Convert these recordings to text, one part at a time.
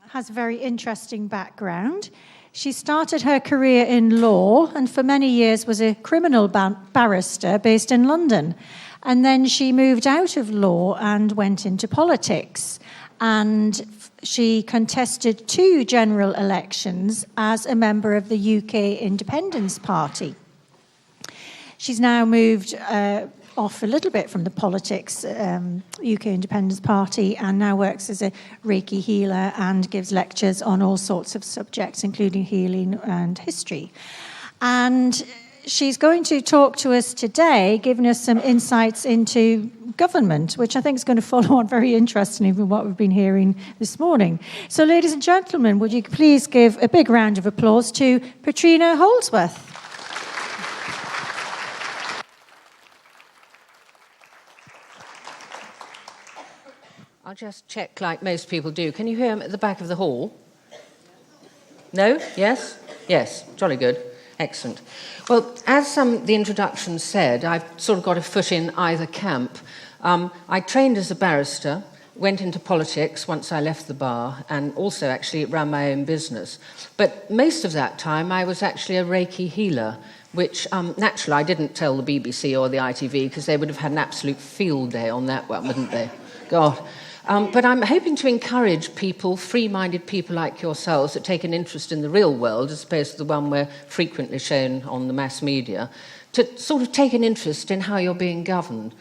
has a very interesting background. She started her career in law and for many years was a criminal barrister based in London. And then she moved out of law and went into politics. And she contested 2 general elections as a member of the UK Independence Party. She's now moved off a little bit from the politics, UK Independence Party, and now works as a Reiki healer and gives lectures on all sorts of subjects, including healing and history. And she's going to talk to us today, giving us some insights into government, which I think is going to follow on very interestingly from what we've been hearing this morning. So, ladies and gentlemen, would you please give a big round of applause to Petrina Holdsworth. I'll just check like most people do. Can you hear him at the back of the hall? No? Yes? Yes. Jolly good. Excellent. Well, as the introduction said, I've sort of got a foot in either camp. I trained as a barrister, went into politics once I left the bar, and also actually ran my own business. But most of that time, I was actually a Reiki healer, which naturally I didn't tell the BBC or the ITV because they would have had an absolute field day on that one, wouldn't they? God. But I'm hoping to encourage people, free-minded people like yourselves, that take an interest in the real world, as opposed to the one we're frequently shown on the mass media, to sort of take an interest in how you're being governed.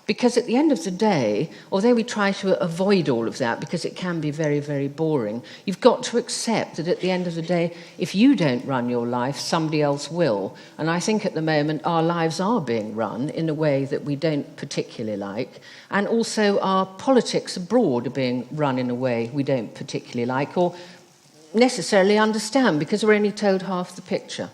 Because at the end of the day, although we try to avoid all of that because it can be very, very boring, you've got to accept that at the end of the day, if you don't run your life, somebody else will. And I think at the moment our lives are being run in a way that we don't particularly like. And also our politics abroad are being run in a way we don't particularly like or necessarily understand because we're only told half the picture.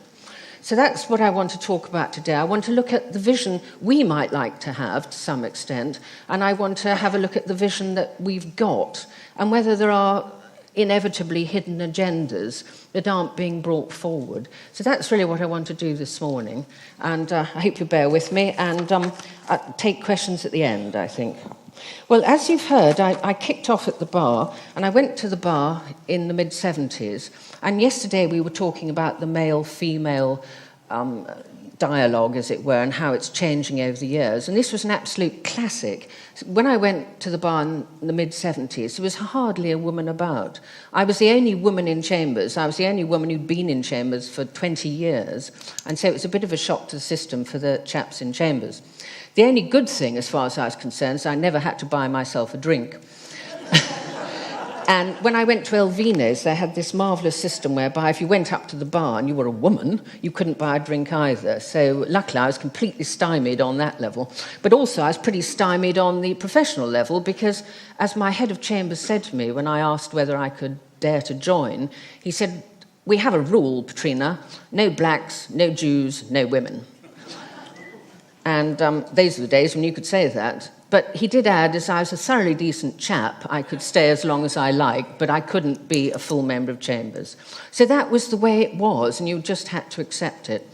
So that's what I want to talk about today. I want to look at the vision we might like to have to some extent, and I want to have a look at the vision that we've got and whether there are inevitably hidden agendas that aren't being brought forward. So that's really what I want to do this morning, and I hope you bear with me and I'll take questions at the end, I think. Well, as you've heard, I kicked off at the bar, and I went to the bar in the mid-70s, and yesterday we were talking about the male-female dialogue, as it were, and how it's changing over the years, and this was an absolute classic. When I went to the bar in the mid-70s, there was hardly a woman about. I was the only woman in chambers. I was the only woman who'd been in chambers for 20 years, and so it was a bit of a shock to the system for the chaps in chambers. The only good thing, as far as I was concerned, is I never had to buy myself a drink. And when I went to Elvino's, they had this marvellous system whereby if you went up to the bar and you were a woman, you couldn't buy a drink either. So luckily I was completely stymied on that level. But also I was pretty stymied on the professional level because, as my head of chambers said to me when I asked whether I could dare to join, he said, "We have a rule, Petrina, no blacks, no Jews, no women." And those were the days when you could say that. But he did add, as I was a thoroughly decent chap, I could stay as long as I liked, but I couldn't be a full member of chambers. So that was the way it was, and you just had to accept it.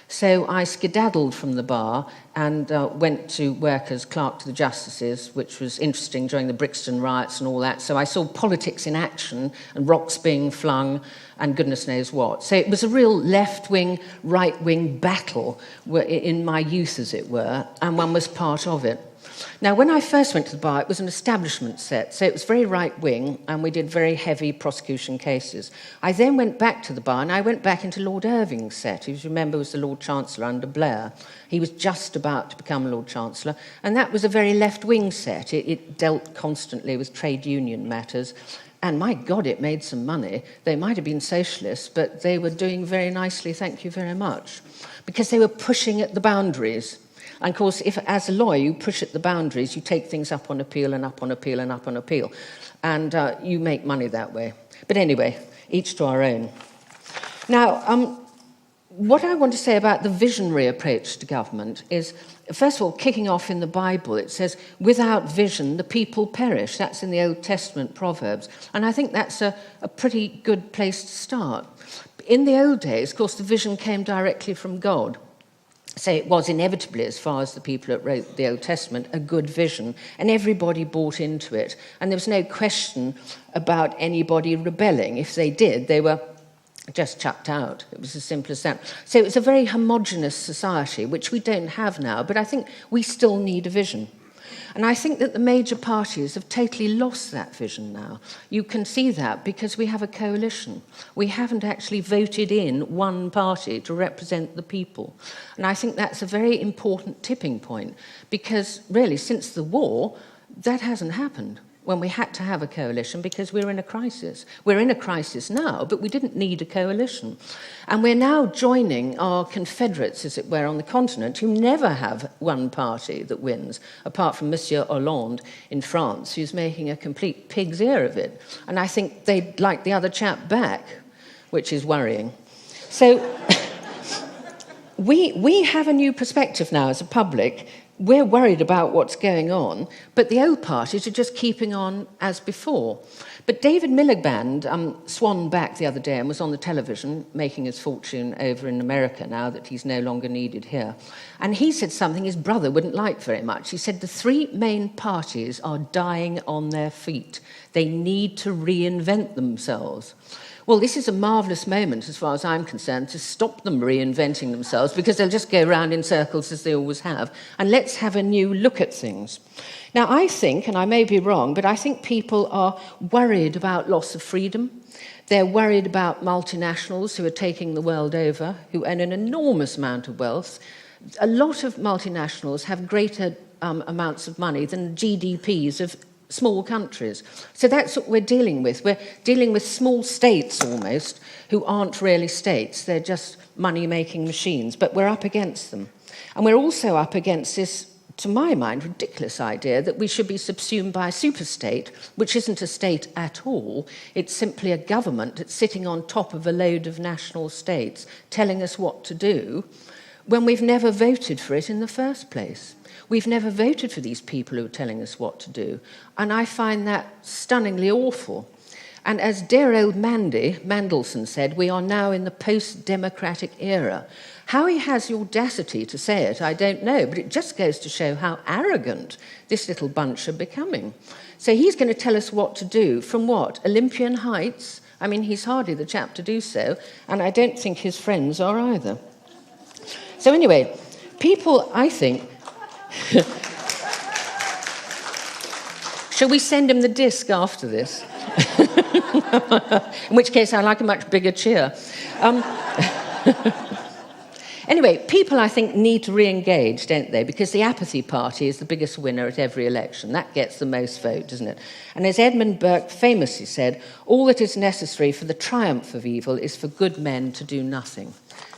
So I skedaddled from the bar and went to work as clerk to the justices, which was interesting during the Brixton riots and all that. So I saw politics in action and rocks being flung and goodness knows what. So it was a real left-wing, right-wing battle in my youth, as it were, and one was part of it. Now, when I first went to the bar, it was an establishment set, so it was very right-wing, and we did very heavy prosecution cases. I then went back to the bar, and I went back into Lord Irving's set, who, as you remember, was the Lord Chancellor under Blair. He was just about to become Lord Chancellor, and that was a very left-wing set. It dealt constantly with trade union matters, and my God, it made some money. They might have been socialists, but they were doing very nicely, thank you very much, because they were pushing at the boundaries. And of course, if as a lawyer you push at the boundaries, you take things up on appeal and up on appeal and up on appeal. And you make money that way. But anyway, each to our own. Now, what I want to say about the visionary approach to government is, first of all, kicking off in the Bible, it says, without vision, the people perish. That's in the Old Testament Proverbs. And I think that's a pretty good place to start. In the old days, of course, the vision came directly from God. So it was inevitably, as far as the people that wrote the Old Testament, a good vision, and everybody bought into it. And there was no question about anybody rebelling. If they did, they were just chucked out. It was as simple as that. So it was a very homogenous society, which we don't have now, but I think we still need a vision. And I think that the major parties have totally lost that vision now. You can see that because we have a coalition. We haven't actually voted in one party to represent the people. And I think that's a very important tipping point because really since the war, that hasn't happened. When we had to have a coalition because we're in a crisis. We're in a crisis now, but we didn't need a coalition. And we're now joining our confederates, as it were, on the continent, who never have one party that wins, apart from Monsieur Hollande in France, who's making a complete pig's ear of it. And I think they'd like the other chap back, which is worrying. So we have a new perspective now as a public. We're worried about what's going on, but the old parties are just keeping on as before. But David Miliband swan back the other day and was on the television making his fortune over in America now that he's no longer needed here. And he said something his brother wouldn't like very much. He said the three main parties are dying on their feet. They need to reinvent themselves. Well, this is a marvellous moment, as far as I'm concerned, to stop them reinventing themselves because they'll just go around in circles as they always have. And let's have a new look at things. Now, I think, and I may be wrong, but I think people are worried about loss of freedom. They're worried about multinationals who are taking the world over, who earn an enormous amount of wealth. A lot of multinationals have greater amounts of money than GDPs of small countries. So that's what we're dealing with. We're dealing with small states almost, who aren't really states. They're just money-making machines, but we're up against them. And we're also up against this, to my mind, ridiculous idea that we should be subsumed by a superstate, which isn't a state at all. It's simply a government that's sitting on top of a load of national states, telling us what to do, when we've never voted for it in the first place. We've never voted for these people who are telling us what to do. And I find that stunningly awful. And as dear old Mandelson said, we are now in the post-democratic era. How he has the audacity to say it, I don't know, but it just goes to show how arrogant this little bunch are becoming. So he's going to tell us what to do. From what? Olympian heights? I mean, he's hardly the chap to do so, and I don't think his friends are either. So anyway, people, I think... Shall we send him the disc after this? In which case, I like a much bigger cheer. Anyway, people, I think, need to re-engage, don't they? Because the apathy party is the biggest winner at every election. That gets the most vote, doesn't it? And as Edmund Burke famously said, all that is necessary for the triumph of evil is for good men to do nothing.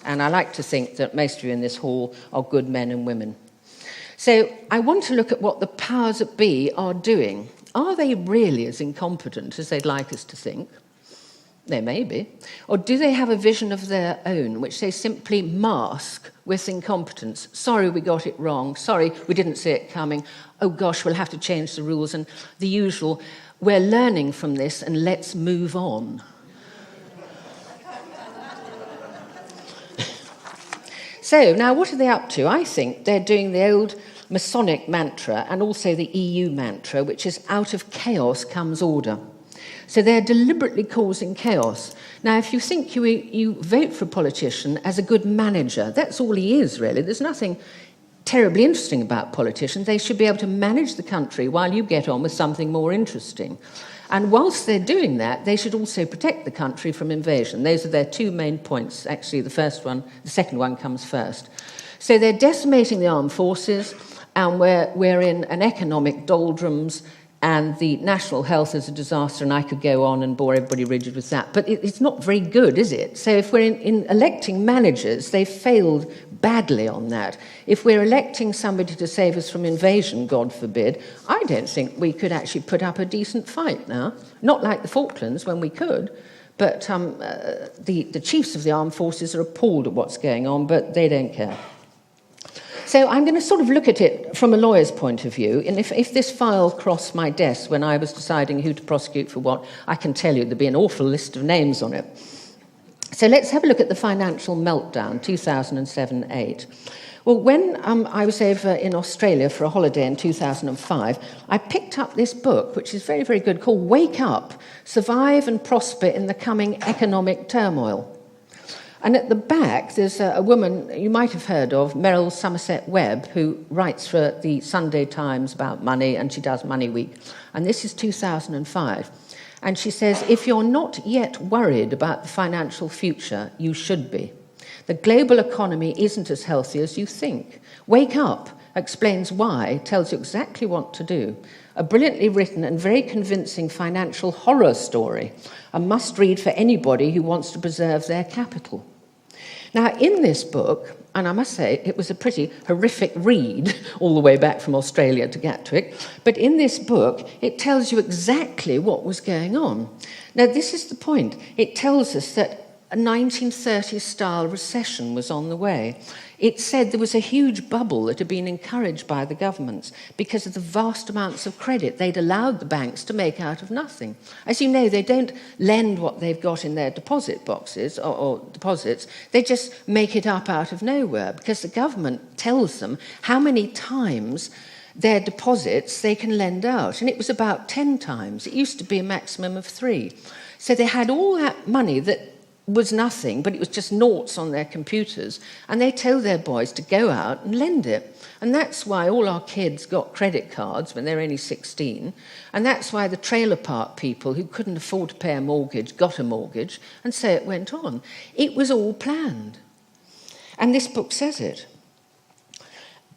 And I like to think that most of you in this hall are good men and women. So I want to look at what the powers that be are doing. Are they really as incompetent as they'd like us to think? They may be. Or do they have a vision of their own, which they simply mask with incompetence? Sorry, we got it wrong. Sorry, we didn't see it coming. Oh gosh, we'll have to change the rules. And the usual, we're learning from this and let's move on. So now what are they up to? I think they're doing the old Masonic mantra and also the EU mantra, which is out of chaos comes order. So they're deliberately causing chaos. Now, if you think you vote for a politician as a good manager, that's all he is, really. There's nothing terribly interesting about politicians. They should be able to manage the country while you get on with something more interesting. And whilst they're doing that, they should also protect the country from invasion. Those are their two main points. Actually, the second one comes first. So they're decimating the armed forces, and we're in an economic doldrums, and the national health is a disaster, and I could go on and bore everybody rigid with that. But it's not very good, is it? So if we're in electing managers, they've failed badly on that. If we're electing somebody to save us from invasion, God forbid, I don't think we could actually put up a decent fight now. Not like the Falklands, when we could, but the chiefs of the armed forces are appalled at what's going on, but they don't care. So I'm going to sort of look at it from a lawyer's point of view, and if this file crossed my desk when I was deciding who to prosecute for what, I can tell you there'd be an awful list of names on it. So let's have a look at the Financial Meltdown, 2007-8. Well, when I was over in Australia for a holiday in 2005, I picked up this book, which is very, very good, called Wake Up, Survive and Prosper in the Coming Economic Turmoil. And at the back, there's a woman you might have heard of, Meryl Somerset Webb, who writes for the Sunday Times about money, and she does Money Week. And this is 2005. And she says, if you're not yet worried about the financial future, you should be. The global economy isn't as healthy as you think. Wake Up explains why, tells you exactly what to do. A brilliantly written and very convincing financial horror story, a must-read for anybody who wants to preserve their capital. Now, in this book, and I must say it was a pretty horrific read all the way back from Australia to Gatwick, but in this book it tells you exactly what was going on. Now, this is the point. It tells us that a 1930s-style recession was on the way. It said there was a huge bubble that had been encouraged by the governments because of the vast amounts of credit they'd allowed the banks to make out of nothing. As you know, they don't lend what they've got in their deposit boxes or deposits. They just make it up out of nowhere because the government tells them how many times their deposits they can lend out. And it was about 10 times. It used to be a maximum of 3. So they had all that money that was nothing, but it was just noughts on their computers, and they told their boys to go out and lend it. And that's why all our kids got credit cards when they're only 16, and that's why the trailer park people who couldn't afford to pay a mortgage got a mortgage, and so it went on. It was all planned. And this book says it.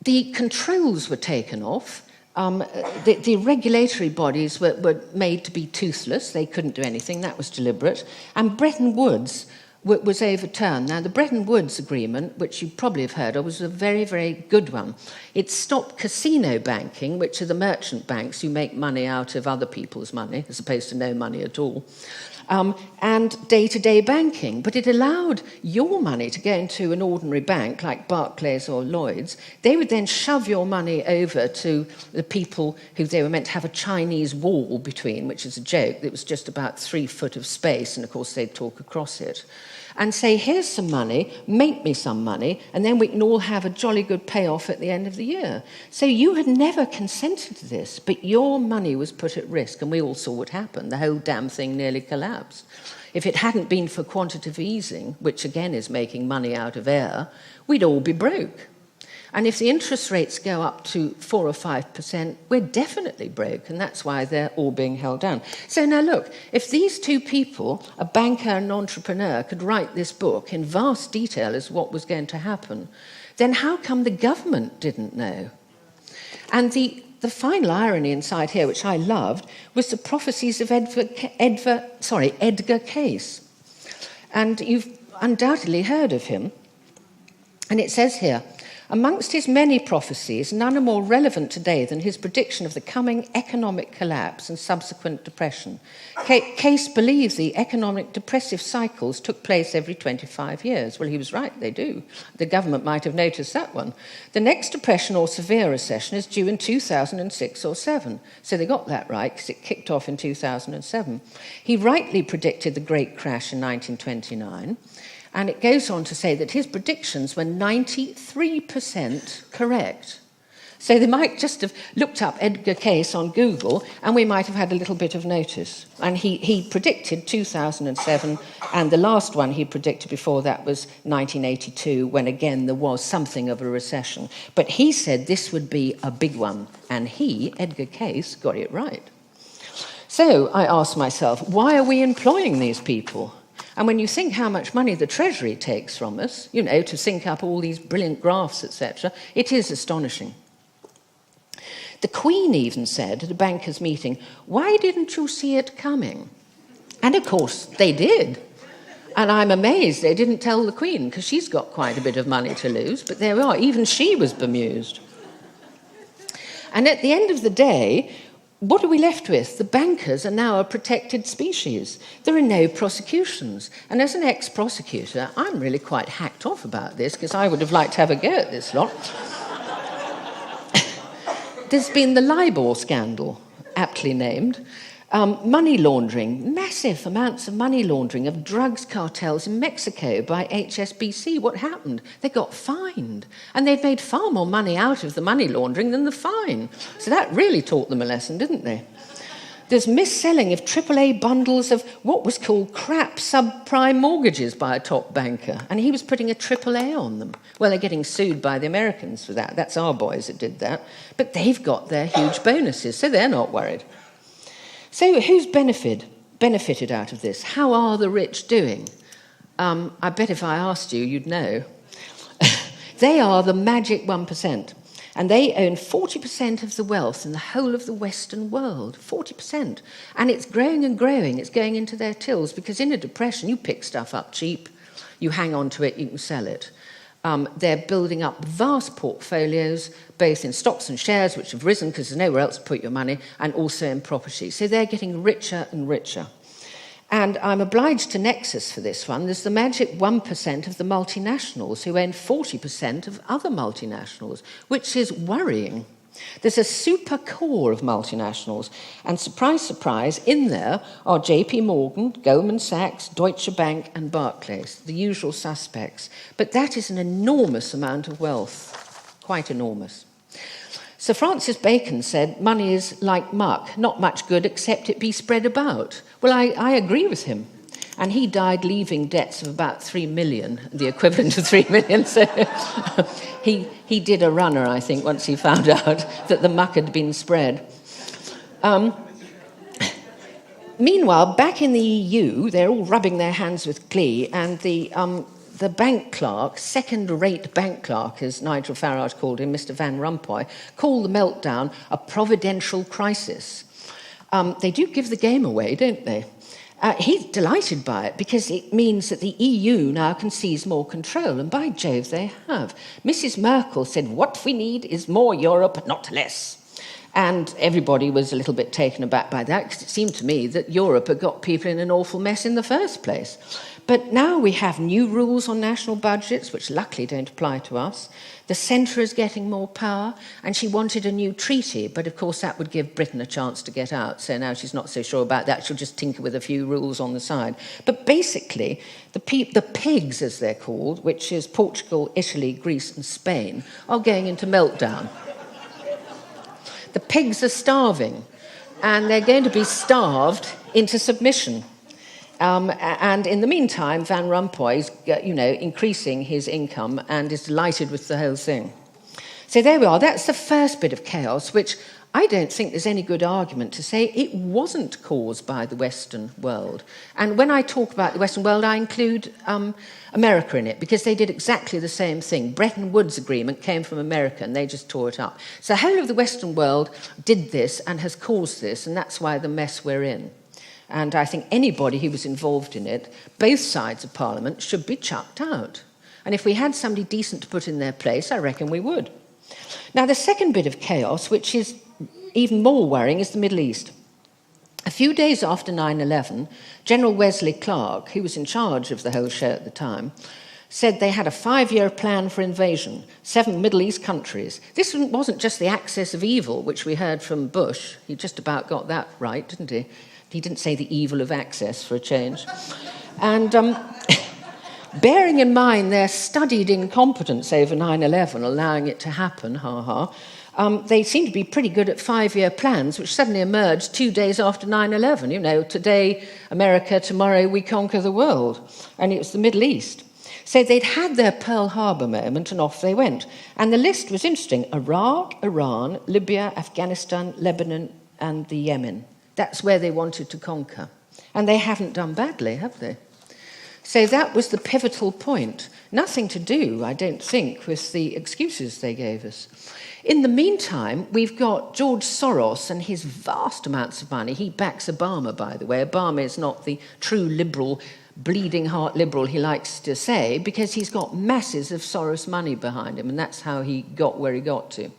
The controls were taken off. The regulatory bodies were made to be toothless. They couldn't do anything. That was deliberate. And Bretton Woods was overturned. Now, the Bretton Woods Agreement, which you probably have heard of, was a very, very good one. It stopped casino banking, which are the merchant banks who make money out of other people's money, as opposed to no money at all, and day-to-day banking. But it allowed your money to go into an ordinary bank like Barclays or Lloyd's. They would then shove your money over to the people who they were meant to have a Chinese wall between, which is a joke. It was just about 3 foot of space, and of course they'd talk across it, and say, here's some money, make me some money, and then we can all have a jolly good payoff at the end of the year. So you had never consented to this, but your money was put at risk, and we all saw what happened. The whole damn thing nearly collapsed. If it hadn't been for quantitative easing, which again is making money out of air, we'd all be broke. And if the interest rates go up to 4 or 5%, we're definitely broke, and that's why they're all being held down. So now look, if these two people, a banker and an entrepreneur, could write this book in vast detail as what was going to happen, then how come the government didn't know? And the final irony inside here, which I loved, was the Prophecies of Edgar Case. And you've undoubtedly heard of him. And it says here, amongst his many prophecies, none are more relevant today than his prediction of the coming economic collapse and subsequent depression. Case believes the economic depressive cycles took place every 25 years. Well, he was right, they do. The government might have noticed that one. The next depression or severe recession is due in 2006 or 7. So they got that right because it kicked off in 2007. He rightly predicted the Great Crash in 1929. And it goes on to say that his predictions were 93% correct. So they might just have looked up Edgar Case on Google, and we might have had a little bit of notice. And he predicted 2007, and the last one he predicted before that was 1982, when again there was something of a recession. But he said this would be a big one, and Edgar Case, got it right. So I asked myself, why are we employing these people? And when you think how much money the Treasury takes from us, to sync up all these brilliant graphs, etc., it is astonishing. The Queen even said at a bankers' meeting, why didn't you see it coming? And of course, they did. And I'm amazed they didn't tell the Queen, because she's got quite a bit of money to lose, but there we are, even she was bemused. And at the end of the day, what are we left with? The bankers are now a protected species. There are no prosecutions. And as an ex-prosecutor, I'm really quite hacked off about this, because I would have liked to have a go at this lot. There's been the LIBOR scandal, aptly named. Money laundering, massive amounts of money laundering of drugs cartels in Mexico by HSBC. What happened? They got fined. And they'd made far more money out of the money laundering than the fine. So that really taught them a lesson, didn't they? There's mis-selling of AAA bundles of what was called crap subprime mortgages by a top banker. And he was putting a AAA on them. Well, they're getting sued by the Americans for that. That's our boys that did that. But they've got their huge bonuses, so they're not worried. So who's benefited out of this? How are the rich doing? I bet if I asked you, you'd know. They are the magic 1%. And they own 40% of the wealth in the whole of the Western world. 40%. And it's growing and growing. It's going into their tills because in a depression, you pick stuff up cheap. You hang on to it, you can sell it. They're building up vast portfolios, both in stocks and shares, which have risen because there's nowhere else to put your money, and also in property. So they're getting richer and richer. And I'm obliged to Nexus for this one. There's the magic 1% of the multinationals who own 40% of other multinationals, which is worrying. There's a super core of multinationals, and surprise, surprise, in there are JP Morgan, Goldman Sachs, Deutsche Bank and Barclays, the usual suspects. But that is an enormous amount of wealth, quite enormous. Sir Francis Bacon said, money is like muck, not much good except it be spread about. Well, I agree with him. And he died leaving debts of about 3 million, the equivalent of 3 million. So he did a runner, I think, once he found out that the muck had been spread. Meanwhile, back in the EU, they're all rubbing their hands with glee, and the bank clerk, second-rate bank clerk, as Nigel Farage called him, Mr. Van Rompuy, called the meltdown a providential crisis. They do give the game away, don't they? He's delighted by it because it means that the EU now can seize more control, and by Jove, they have. Mrs. Merkel said, what we need is more Europe, not less. And everybody was a little bit taken aback by that because it seemed to me that Europe had got people in an awful mess in the first place. But now we have new rules on national budgets, which luckily don't apply to us. The centre is getting more power, and she wanted a new treaty, but of course that would give Britain a chance to get out. So now she's not so sure about that. She'll just tinker with a few rules on the side. But basically, the pigs, as they're called, which is Portugal, Italy, Greece and Spain, are going into meltdown. The pigs are starving, and they're going to be starved into submission. And in the meantime, Van Rompuy is, increasing his income and is delighted with the whole thing. So there we are. That's the first bit of chaos, which I don't think there's any good argument to say it wasn't caused by the Western world. And when I talk about the Western world, I include America in it, because they did exactly the same thing. Bretton Woods Agreement came from America, and they just tore it up. So the whole of the Western world did this and has caused this, and that's why the mess we're in. And I think anybody who was involved in it, both sides of Parliament, should be chucked out. And if we had somebody decent to put in their place, I reckon we would. Now, the second bit of chaos, which is even more worrying, is the Middle East. A few days after 9/11, General Wesley Clark, who was in charge of the whole show at the time, said they had a 5-year plan for invasion, 7 Middle East countries. This wasn't just the axis of evil, which we heard from Bush. He just about got that right, didn't he? He didn't say the evil of access, for a change. And bearing in mind their studied incompetence over 9/11, allowing it to happen, they seem to be pretty good at 5-year plans, which suddenly emerged 2 days after 9/11. Today, America, tomorrow we conquer the world. And it was the Middle East. So they'd had their Pearl Harbor moment, and off they went. And the list was interesting. Iraq, Iran, Libya, Afghanistan, Lebanon, and the Yemen. That's where they wanted to conquer. And they haven't done badly, have they? So that was the pivotal point. Nothing to do, I don't think, with the excuses they gave us. In the meantime, we've got George Soros and his vast amounts of money. He backs Obama, by the way. Obama is not the true liberal, bleeding heart liberal he likes to say, because he's got masses of Soros money behind him, and that's how he got where he got to.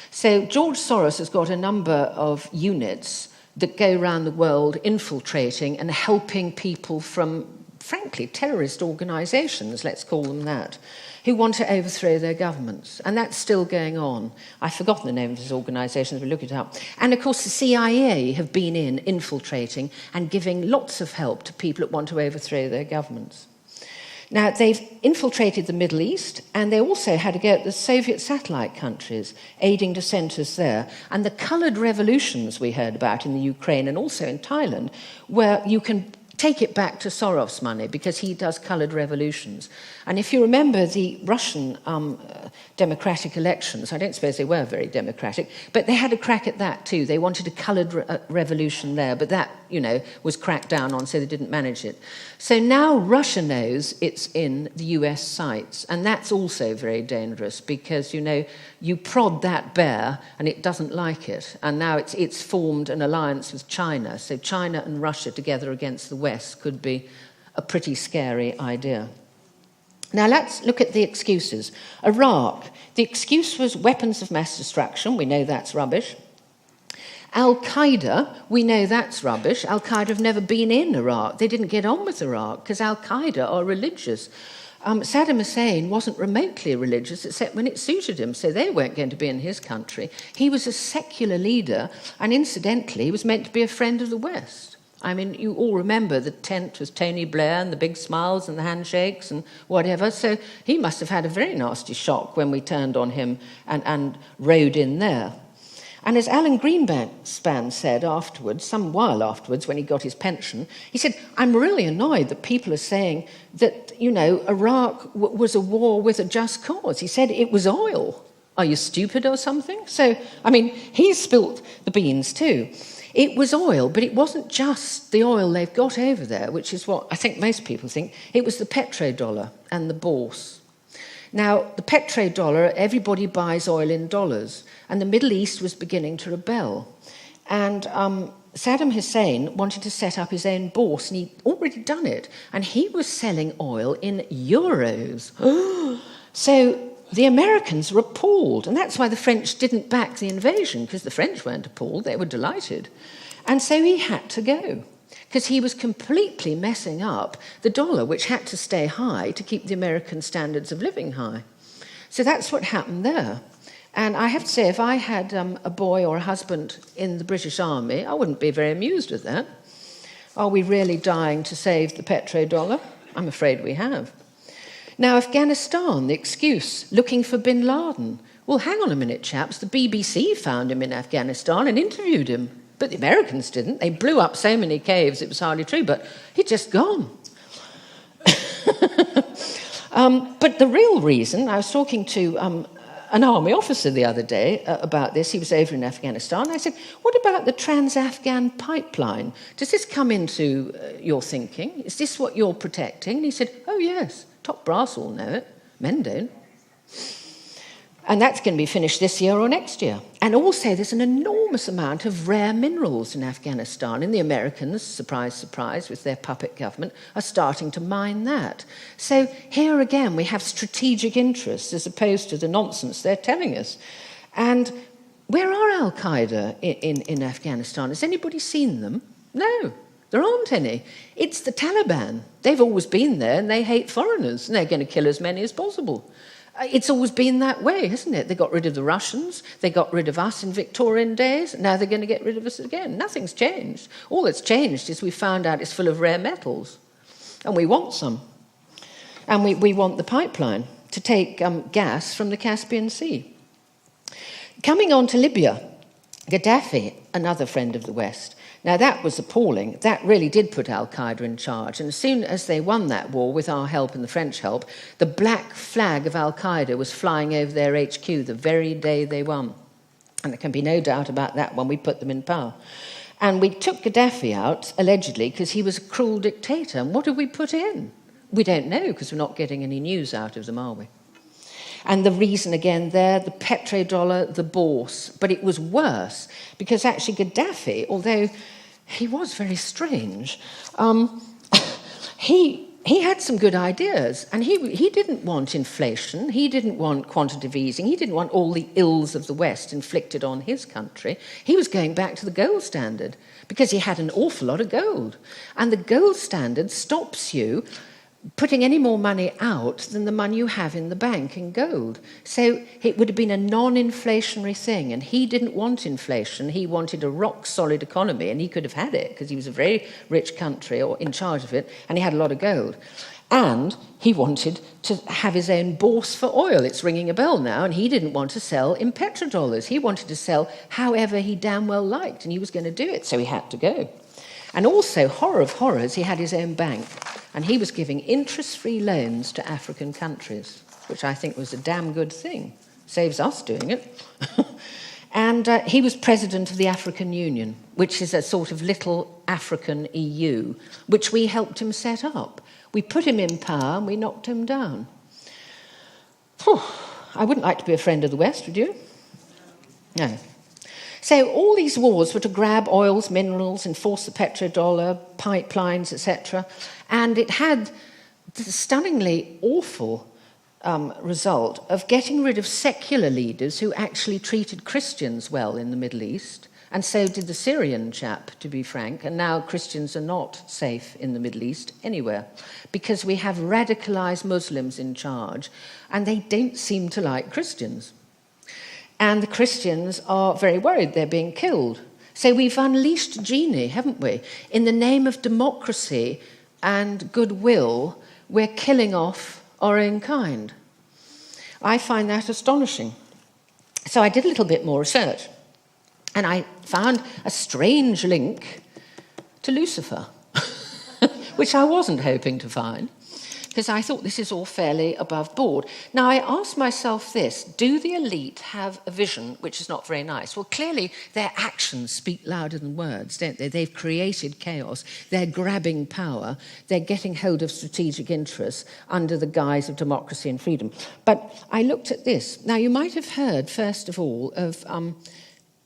So George Soros has got a number of units that go around the world infiltrating and helping people from frankly, terrorist organisations, let's call them that, who want to overthrow their governments. And that's still going on. I've forgotten the name of these organisations, we'll look it up. And of course, the CIA have been infiltrating and giving lots of help to people that want to overthrow their governments. Now, they've infiltrated the Middle East, and they also had to go at the Soviet satellite countries, aiding dissenters there. And the coloured revolutions we heard about in the Ukraine and also in Thailand, where you can take it back to Soros money because he does coloured revolutions. And if you remember the Russian democratic elections, I don't suppose they were very democratic, but they had a crack at that too. They wanted a coloured revolution there, but that, was cracked down on, so they didn't manage it. So now Russia knows it's in the US sights, and that's also very dangerous because, you prod that bear and it doesn't like it. And now it's formed an alliance with China. So China and Russia together against the West could be a pretty scary idea. Now let's look at the excuses. Iraq, the excuse was weapons of mass destruction. We know that's rubbish. Al-Qaeda, we know that's rubbish. Al-Qaeda have never been in Iraq. They didn't get on with Iraq because Al-Qaeda are religious. Saddam Hussein wasn't remotely religious except when it suited him, so they weren't going to be in his country. He was a secular leader, and incidentally, he was meant to be a friend of the West. I mean, you all remember the tent with Tony Blair and the big smiles and the handshakes and whatever, so he must have had a very nasty shock when we turned on him and rode in there. And as Alan Greenspan said afterwards, some while afterwards, when he got his pension, he said, I'm really annoyed that people are saying that, Iraq was a war with a just cause. He said it was oil. Are you stupid or something? So, he's spilt the beans too. It was oil, but it wasn't just the oil they've got over there, which is what I think most people think. It was the petrodollar and the bourse. Now, the petrodollar, everybody buys oil in dollars, and the Middle East was beginning to rebel. And Saddam Hussein wanted to set up his own bourse, and he'd already done it, and he was selling oil in euros. So the Americans were appalled, and that's why the French didn't back the invasion, because the French weren't appalled, they were delighted. And so he had to go, because he was completely messing up the dollar, which had to stay high to keep the American standards of living high. So that's what happened there. And I have to say, if I had a boy or a husband in the British Army, I wouldn't be very amused at that. Are we really dying to save the petrodollar? I'm afraid we have. Now, Afghanistan, the excuse, looking for bin Laden. Well, hang on a minute, chaps. The BBC found him in Afghanistan and interviewed him. But the Americans didn't. They blew up so many caves, it was hardly true, but he'd just gone. But the real reason, I was talking to an army officer the other day about this. He was over in Afghanistan. I said, what about the Trans-Afghan pipeline? Does this come into your thinking? Is this what you're protecting? And he said, oh, yes, top brass all know it. Men don't. And that's going to be finished this year or next year. And also there's an enormous amount of rare minerals in Afghanistan, and the Americans, surprise, surprise, with their puppet government, are starting to mine that. So here again we have strategic interests as opposed to the nonsense they're telling us. And where are Al-Qaeda in Afghanistan? Has anybody seen them? No, there aren't any. It's the Taliban. They've always been there, and they hate foreigners, and they're going to kill as many as possible. It's always been that way, hasn't it? They got rid of the Russians, they got rid of us in Victorian days, now they're going to get rid of us again. Nothing's changed. All that's changed is we found out it's full of rare metals, and we want some. And we want the pipeline to take gas from the Caspian Sea. Coming on to Libya, Gaddafi, another friend of the West. Now, that was appalling. That really did put Al-Qaeda in charge. And as soon as they won that war, with our help and the French help, the black flag of Al-Qaeda was flying over their HQ the very day they won. And there can be no doubt about that when we put them in power. And we took Gaddafi out, allegedly, because he was a cruel dictator. And what did we put in? We don't know, because we're not getting any news out of them, are we? And the reason, again, there, the petrodollar, the bourse. But it was worse, because actually Gaddafi, although he was very strange, he he had some good ideas, and he didn't want inflation, he didn't want quantitative easing, he didn't want all the ills of the West inflicted on his country. He was going back to the gold standard because he had an awful lot of gold. And the gold standard stops you putting any more money out than the money you have in the bank in gold. So it would have been a non-inflationary thing, and he didn't want inflation. He wanted a rock-solid economy, and he could have had it because he was a very rich country or in charge of it, and he had a lot of gold. And he wanted to have his own bourse for oil. It's ringing a bell now, and he didn't want to sell in petrodollars. He wanted to sell however he damn well liked, and he was going to do it, so he had to go. And also, horror of horrors, he had his own bank, and he was giving interest-free loans to African countries, which I think was a damn good thing. Saves us doing it. And he was president of the African Union, which is a sort of little African EU, which we helped him set up. We put him in power and we knocked him down. Whew. I wouldn't like to be a friend of the West, would you? No. So all these wars were to grab oils, minerals, enforce the petrodollar, pipelines, etc. And it had the stunningly awful result of getting rid of secular leaders who actually treated Christians well in the Middle East. And so did the Syrian chap, to be frank. And now Christians are not safe in the Middle East anywhere because we have radicalized Muslims in charge and they don't seem to like Christians. And the Christians are very worried they're being killed. So we've unleashed genie, haven't we? In the name of democracy and goodwill, we're killing off our own kind. I find that astonishing. So I did a little bit more research, and I found a strange link to Lucifer, which I wasn't hoping to find, because I thought this is all fairly above board. Now, I asked myself this: do the elite have a vision which is not very nice? Well, clearly their actions speak louder than words, don't they? They've created chaos. They're grabbing power. They're getting hold of strategic interests under the guise of democracy and freedom. But I looked at this. Now, you might have heard, first of all, of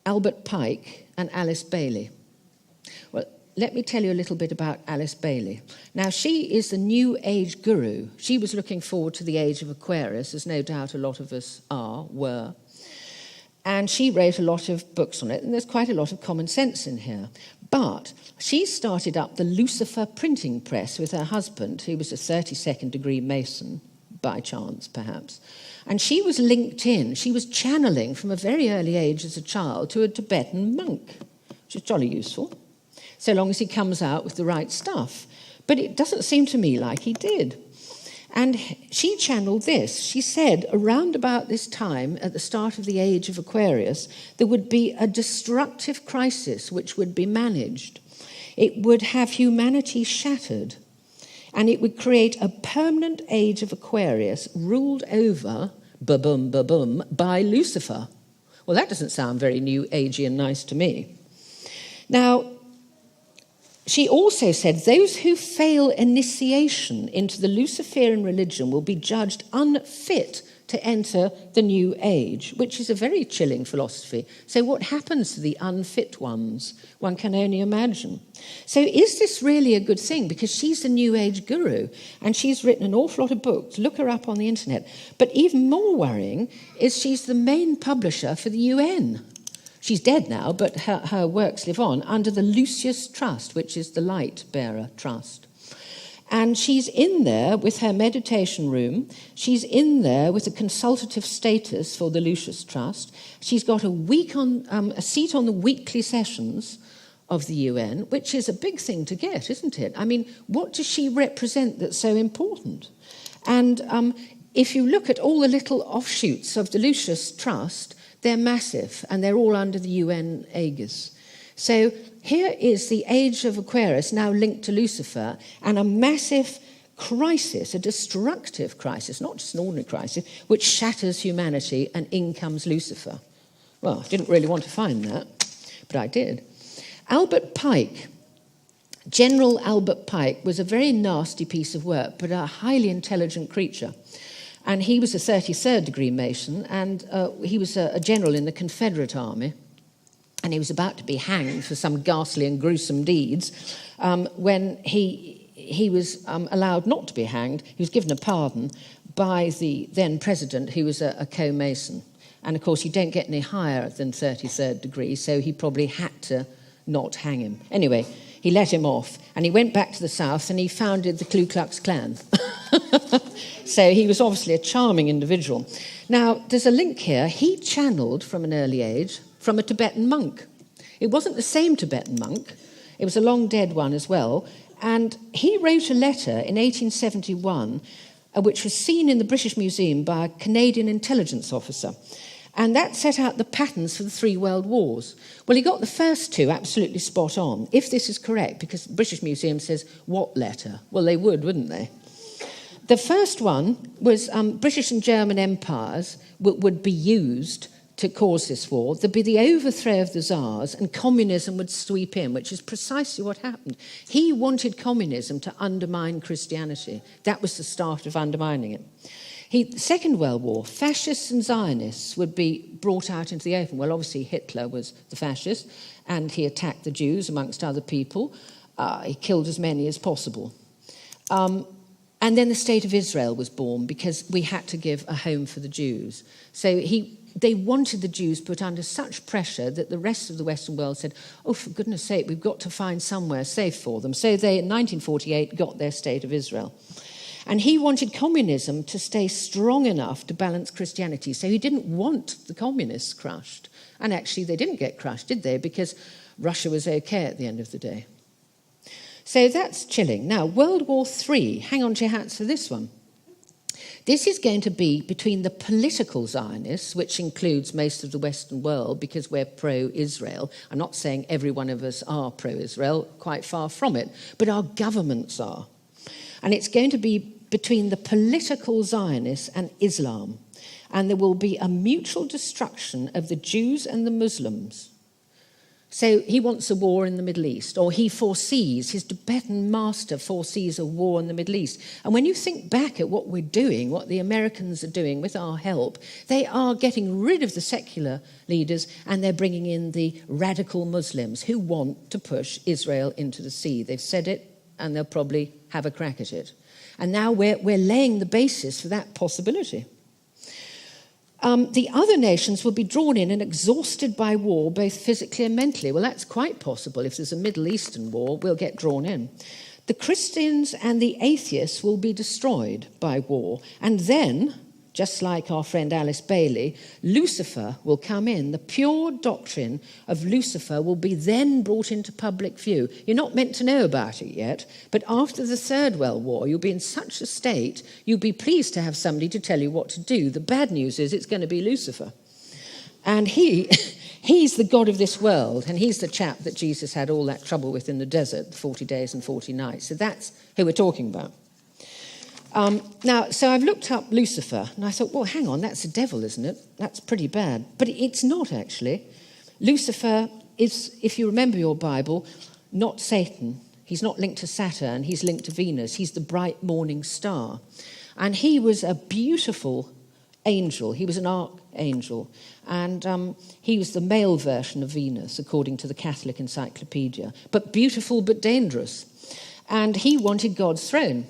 Albert Pike and Alice Bailey. Well, let me tell you a little bit about Alice Bailey. Now, she is the New Age guru. She was looking forward to the age of Aquarius, as no doubt a lot of us were. And she wrote a lot of books on it, and there's quite a lot of common sense in here. But she started up the Lucifer printing press with her husband, who was a 32nd degree Mason, by chance, perhaps. And she was linked in. She was channeling from a very early age as a child to a Tibetan monk, which is jolly useful, so long as he comes out with the right stuff. But it doesn't seem to me like he did. And she channeled this. She said around about this time, at the start of the age of Aquarius, there would be a destructive crisis which would be managed. It would have humanity shattered, and it would create a permanent age of Aquarius ruled over, ba-bum, ba-bum, by Lucifer. Well, that doesn't sound very New Agey and nice to me. Now, she also said those who fail initiation into the Luciferian religion will be judged unfit to enter the New Age, which is a very chilling philosophy. So what happens to the unfit ones? One can only imagine. So is this really a good thing? Because she's the New Age guru, and she's written an awful lot of books. Look her up on the internet. But even more worrying is she's the main publisher for the UN. She's dead now, but her works live on under the Lucius Trust, which is the Light Bearer Trust. And she's in there with her meditation room. She's in there with a consultative status for the Lucius Trust. She's got a seat on the weekly sessions of the UN, which is a big thing to get, isn't it? I mean, what does she represent that's so important? And if you look at all the little offshoots of the Lucius Trust, they're massive, and they're all under the UN aegis. So here is the age of Aquarius now linked to Lucifer, and a massive crisis, a destructive crisis, not just an ordinary crisis, which shatters humanity, and in comes Lucifer. Well, I didn't really want to find that, but I did. Albert Pike, General Albert Pike, was a very nasty piece of work, but a highly intelligent creature. And he was a 33rd degree Mason, and he was a general in the Confederate Army, and he was about to be hanged for some ghastly and gruesome deeds when he he was allowed not to be hanged. He was given a pardon by the then president, who was a co-mason. And, of course, you don't get any higher than 33rd degree, so he probably had to not hang him. Anyway, he let him off, and he went back to the south, and he founded the Ku Klux Klan. So he was obviously a charming individual. Now, there's a link here. He channeled, from an early age, from a Tibetan monk. It wasn't the same Tibetan monk. It was a long-dead one as well. And he wrote a letter in 1871, which was seen in the British Museum by a Canadian intelligence officer. And that set out the patterns for the 3 world wars. Well, he got the first 2 absolutely spot on, if this is correct, because the British Museum says, what letter? Well, they would, wouldn't they? The first one was British and German empires would be used to cause this war. There'd be the overthrow of the Tsars, and communism would sweep in, which is precisely what happened. He wanted communism to undermine Christianity. That was the start of undermining it. The Second World War, fascists and Zionists would be brought out into the open. Well, obviously Hitler was the fascist, and he attacked the Jews, amongst other people. He killed as many as possible. And then the State of Israel was born, because we had to give a home for the Jews. So they wanted the Jews put under such pressure that the rest of the Western world said, oh, for goodness sake, we've got to find somewhere safe for them. So they, in 1948, got their State of Israel. And he wanted communism to stay strong enough to balance Christianity. So he didn't want the communists crushed. And actually, they didn't get crushed, did they? Because Russia was okay at the end of the day. So that's chilling. Now, World War III, hang on to your hats for this one. This is going to be between the political Zionists, which includes most of the Western world, because we're pro-Israel. I'm not saying every one of us are pro-Israel, quite far from it, but our governments are. And it's going to be between the political Zionists and Islam. And there will be a mutual destruction of the Jews and the Muslims. So he wants a war in the Middle East, or he foresees, his Tibetan master foresees a war in the Middle East. And when you think back at what we're doing, what the Americans are doing with our help, they are getting rid of the secular leaders, and they're bringing in the radical Muslims who want to push Israel into the sea. They've said it, and they'll probably have a crack at it. And now we're laying the basis for that possibility. The other nations will be drawn in and exhausted by war, both physically and mentally. Well, that's quite possible. If there's a Middle Eastern war, we'll get drawn in. The Christians and the atheists will be destroyed by war. And then, just like our friend Alice Bailey, Lucifer will come in. The pure doctrine of Lucifer will be then brought into public view. You're not meant to know about it yet, but after the Third World War, you'll be in such a state, you'll be pleased to have somebody to tell you what to do. The bad news is it's going to be Lucifer. And he's the God of this world, and he's the chap that Jesus had all that trouble with in the desert, 40 days and 40 nights. So that's who we're talking about. So I've looked up Lucifer, and I thought, well, hang on, that's the devil, isn't it? That's pretty bad. But it's not, actually. Lucifer is, if you remember your Bible, not Satan. He's not linked to Saturn. He's linked to Venus. He's the bright morning star. And he was a beautiful angel. He was an archangel. And he was the male version of Venus, according to the Catholic Encyclopedia. But beautiful, but dangerous. And he wanted God's throne.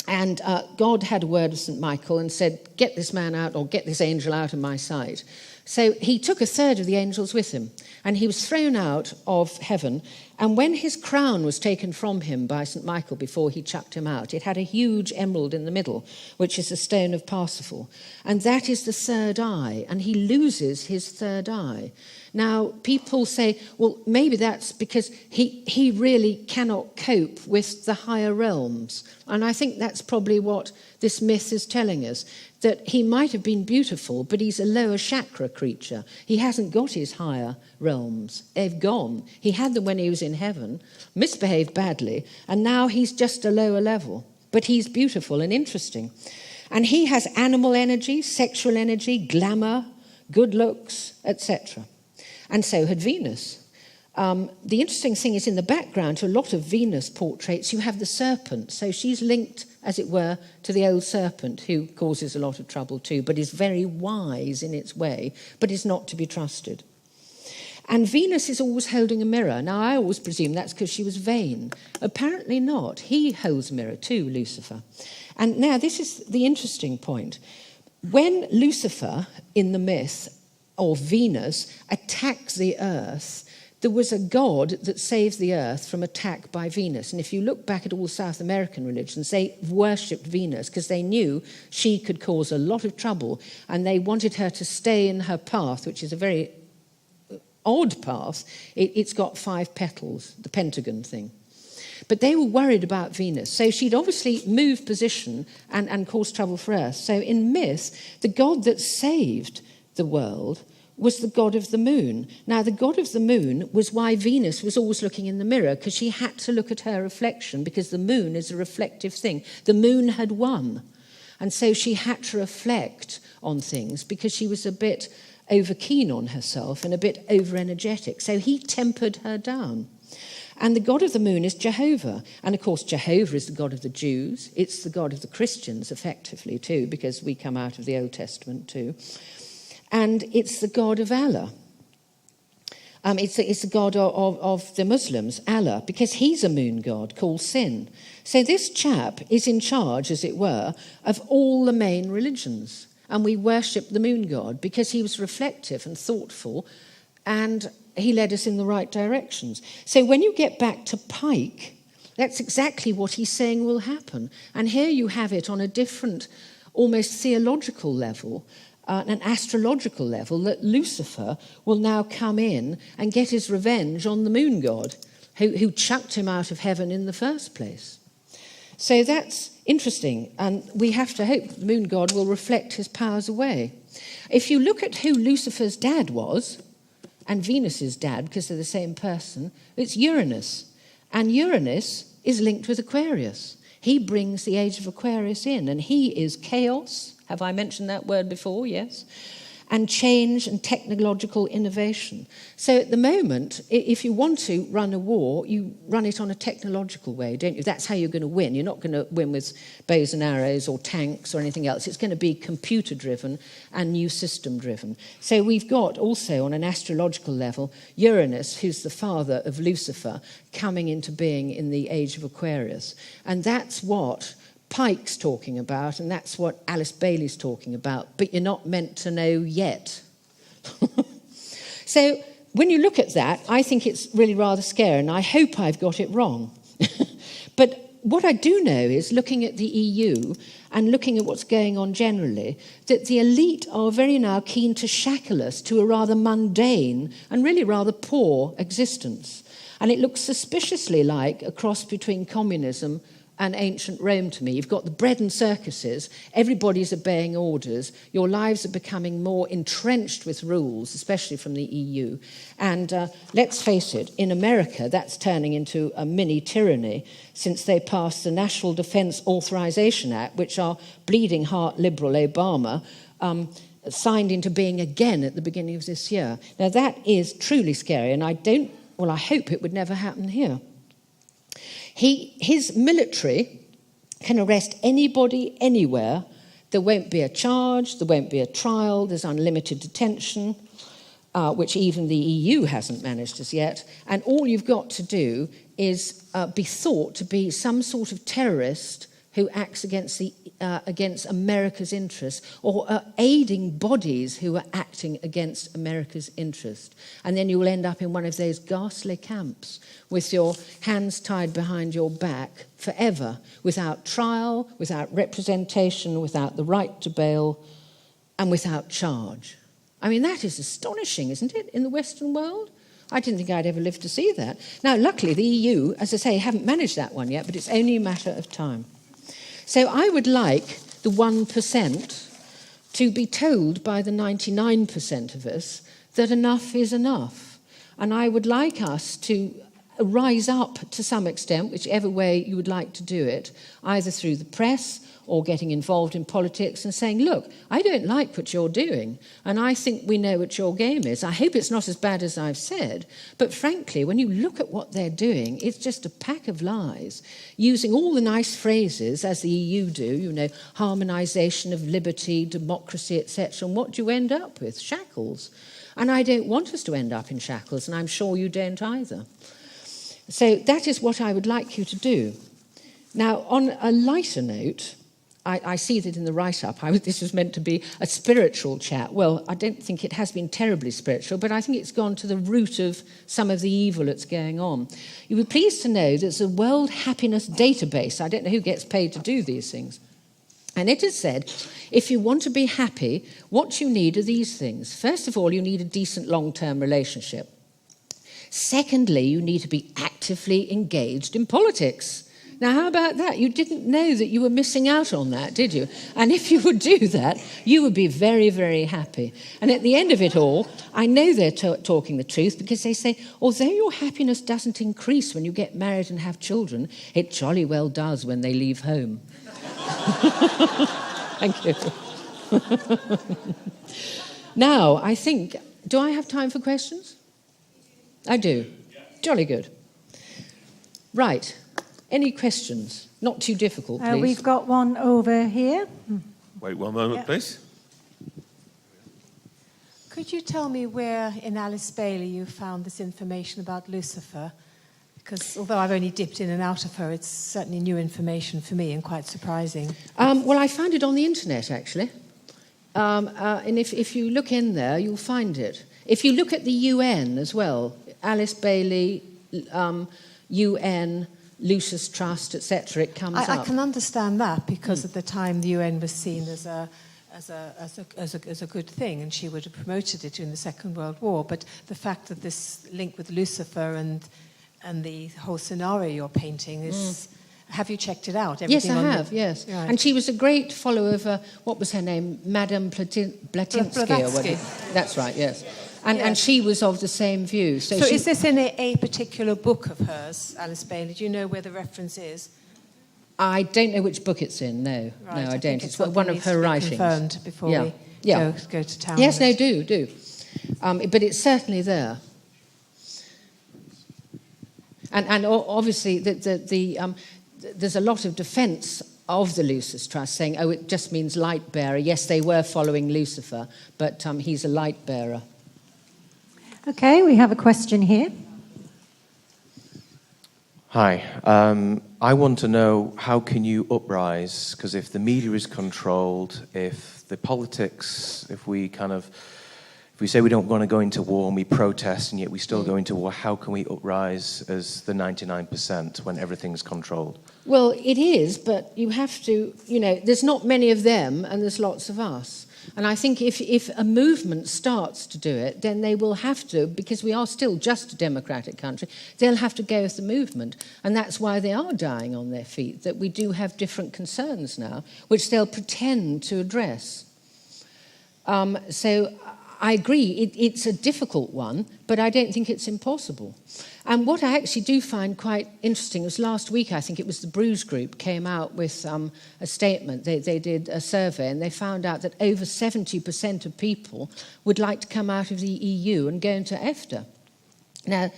And God had a word of St. Michael and said, get this man out, or get this angel out of my sight. So he took a third of the angels with him, and he was thrown out of heaven. And when his crown was taken from him by St. Michael before he chucked him out, it had a huge emerald in the middle, which is the stone of Parsifal. And that is the third eye, and he loses his third eye. Now, people say, well, maybe that's because he really cannot cope with the higher realms. And I think that's probably what this myth is telling us, that he might have been beautiful, but he's a lower chakra creature. He hasn't got his higher realms. They've gone. He had them when he was in heaven, misbehaved badly, and now he's just a lower level. But he's beautiful and interesting. And he has animal energy, sexual energy, glamour, good looks, etc. And so had Venus. The interesting thing is, in the background to a lot of Venus portraits, you have the serpent. So she's linked, as it were, to the old serpent, who causes a lot of trouble too, but is very wise in its way, but is not to be trusted. And Venus is always holding a mirror. Now, I always presume that's because she was vain. Apparently not. He holds a mirror too, Lucifer. And now this is the interesting point. When Lucifer, in the myth, or Venus, attacks the earth, there was a god that saved the earth from attack by Venus. And if you look back at all South American religions, they worshipped Venus because they knew she could cause a lot of trouble, and they wanted her to stay in her path, which is a very odd path. It's got 5 petals, the pentagon thing. But they were worried about Venus. So she'd obviously moved position and caused trouble for Earth. So in myth, the god that saved the world was the god of the moon. Now, the god of the moon was why Venus was always looking in the mirror, because she had to look at her reflection, because the moon is a reflective thing. The moon had won. And so she had to reflect on things because she was a bit over keen on herself and a bit over energetic. So he tempered her down. And the god of the moon is Jehovah. And of course, Jehovah is the god of the Jews. It's the god of the Christians, effectively, too, because we come out of the Old Testament, too. And it's the god of Allah. It's the god of the Muslims, Allah, because he's a moon god called Sin. So this chap is in charge, as it were, of all the main religions. And we worship the moon god because he was reflective and thoughtful, and he led us in the right directions. So when you get back to Pike, that's exactly what he's saying will happen. And here you have it on a different, almost theological level, an astrological level, that Lucifer will now come in and get his revenge on the moon god who chucked him out of heaven in the first place. So that's interesting, and we have to hope the moon god will reflect his powers away. If you look at who Lucifer's dad was, and Venus's dad, because they're the same person, it's Uranus. And Uranus is linked with Aquarius. He brings the age of Aquarius in, and he is chaos. Have I mentioned that word before? Yes. And change and technological innovation. So at the moment, if you want to run a war, you run it on a technological way, don't you? That's how you're going to win. You're not going to win with bows and arrows or tanks or anything else. It's going to be computer-driven and new system-driven. So we've got also, on an astrological level, Uranus, who's the father of Lucifer, coming into being in the age of Aquarius. And that's what Pike's talking about, and that's what Alice Bailey's talking about, but you're not meant to know yet. So when you look at that, I think it's really rather scary, and I hope I've got it wrong. But what I do know is, looking at the EU and looking at what's going on generally, that the elite are very now keen to shackle us to a rather mundane and really rather poor existence. And it looks suspiciously like a cross between communism and ancient Rome to me. You've got the Bretton circuses, everybody's obeying orders, your lives are becoming more entrenched with rules, especially from the EU. And let's face it, in America, that's turning into a mini tyranny since they passed the National Defense Authorization Act, which our bleeding heart liberal Obama signed into being again at the beginning of this year. Now, that is truly scary, and I hope it would never happen here. His military can arrest anybody, anywhere. There won't be a charge, there won't be a trial, there's unlimited detention, which even the EU hasn't managed as yet. And all you've got to do is be thought to be some sort of terrorist who acts against America's interests, or aiding bodies who are acting against America's interest. And then you will end up in one of those ghastly camps with your hands tied behind your back forever, without trial, without representation, without the right to bail, and without charge. I mean, that is astonishing, isn't it, in the Western world? I didn't think I'd ever live to see that. Now, luckily, the EU, as I say, haven't managed that one yet, but it's only a matter of time. So I would like the 1% to be told by the 99% of us that enough is enough. And I would like us to rise up to some extent, whichever way you would like to do it, either through the press or getting involved in politics and saying, look, I don't like what you're doing, and I think we know what your game is. I hope it's not as bad as I've said, but frankly, when you look at what they're doing, it's just a pack of lies, using all the nice phrases, as the EU do, harmonisation of liberty, democracy, etc., and what do you end up with? Shackles. And I don't want us to end up in shackles, and I'm sure you don't either. So that is what I would like you to do. Now, on a lighter note, I see that in the write-up, this was meant to be a spiritual chat. Well, I don't think it has been terribly spiritual, but I think it's gone to the root of some of the evil that's going on. You'll be pleased to know there's a World Happiness Database. I don't know who gets paid to do these things. And it has said, if you want to be happy, what you need are these things. First of all, you need a decent long-term relationship. Secondly, you need to be actively engaged in politics. Now, how about that? You didn't know that you were missing out on that, did you? And if you would do that, you would be very, very happy. And at the end of it all, I know they're talking the truth, because they say, although your happiness doesn't increase when you get married and have children, it jolly well does when they leave home. Thank you. Now, I think, do I have time for questions? I do. Jolly good. Right. Any questions? Not too difficult, please. We've got one over here. Wait one moment, please. Could you tell me where in Alice Bailey you found this information about Lucifer? Because although I've only dipped in and out of her, it's certainly new information for me and quite surprising. Well, I found it on the internet, actually. And if you look in there, you'll find it. If you look at the UN as well, Alice Bailey, UN, Lucis Trust, etc., it comes up. I can understand that, because at the time the UN was seen as a good thing, and she would have promoted it during the Second World War. But the fact that this link with Lucifer and the whole scenario you're painting is... Have you checked it out? Yes, I have, yes. Right. And she was a great follower of, what was her name? Madame Blavatsky. Or whatever. That's right, yes. And she was of the same view. So is this in a particular book of hers, Alice Bailey? Do you know where the reference is? I don't know which book it's in, no. Right, no, I don't. It's one of her writings. Confirmed before we go to town. Yes, no, do. But it's certainly there. And obviously there's a lot of defence of the Lucis Trust saying, oh, it just means light bearer. Yes, they were following Lucifer, but he's a light bearer. Okay, we have a question here. Hi. I want to know, how can you uprise? Because if the media is controlled, if the politics, if we say we don't want to go into war and we protest and yet we still go into war, how can we uprise as the 99% when everything's controlled? Well, it is, but you have to, there's not many of them and there's lots of us. And I think if a movement starts to do it, then they will have to, because we are still just a democratic country, they'll have to go with the movement. And that's why they are dying on their feet, that we do have different concerns now, which they'll pretend to address. So I agree, it's a difficult one, but I don't think it's impossible. And what I actually do find quite interesting was last week, I think it was the Bruise Group came out with a statement. They did a survey and they found out that over 70% of people would like to come out of the EU and go into EFTA. Now,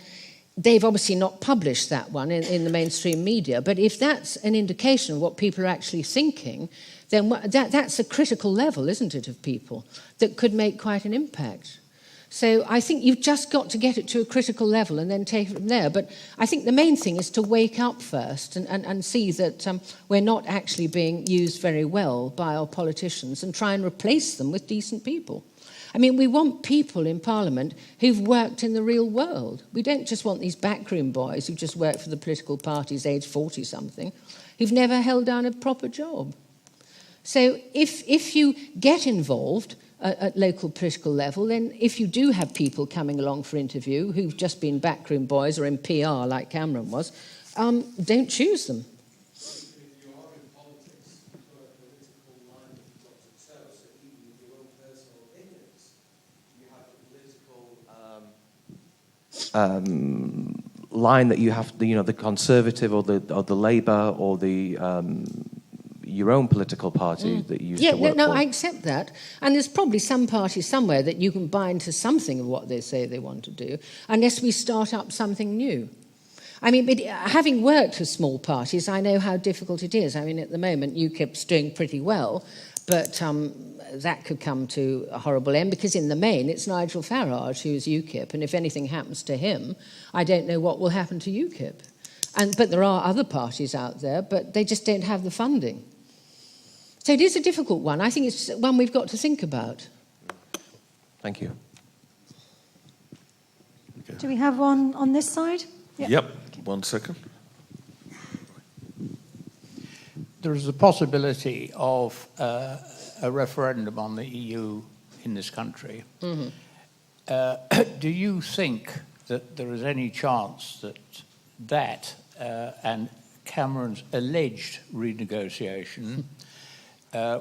they've obviously not published that one in the mainstream media, but if that's an indication of what people are actually thinking, then that's a critical level, isn't it, of people that could make quite an impact. So I think you've just got to get it to a critical level and then take it from there. But I think the main thing is to wake up first and see that we're not actually being used very well by our politicians and try and replace them with decent people. I mean, we want people in Parliament who've worked in the real world. We don't just want these backroom boys who just work for the political parties aged 40-something, who've never held down a proper job. So if you get involved at local political level, then if you do have people coming along for interview who've just been backroom boys or in PR like Cameron was, don't choose them. If you are in politics, you've got a political line that you've got to tell, so even with your own personal opinions, you have a political line that you have, the Conservative or the Labour or the your own political party that you used to work for. I accept that. And there's probably some party somewhere that you can bind to something of what they say they want to do, unless we start up something new. I mean, but having worked with small parties, I know how difficult it is. I mean, at the moment, UKIP's doing pretty well, But that could come to a horrible end, because in the main it's Nigel Farage who's UKIP, and if anything happens to him, I don't know what will happen to UKIP. But there are other parties out there, but they just don't have the funding. So it is a difficult one. I think it's one we've got to think about. Thank you. Okay. Do we have one on this side? Yep. 1 second. There is a possibility of a referendum on the EU in this country. Mm-hmm. Do you think that there is any chance that and Cameron's alleged renegotiation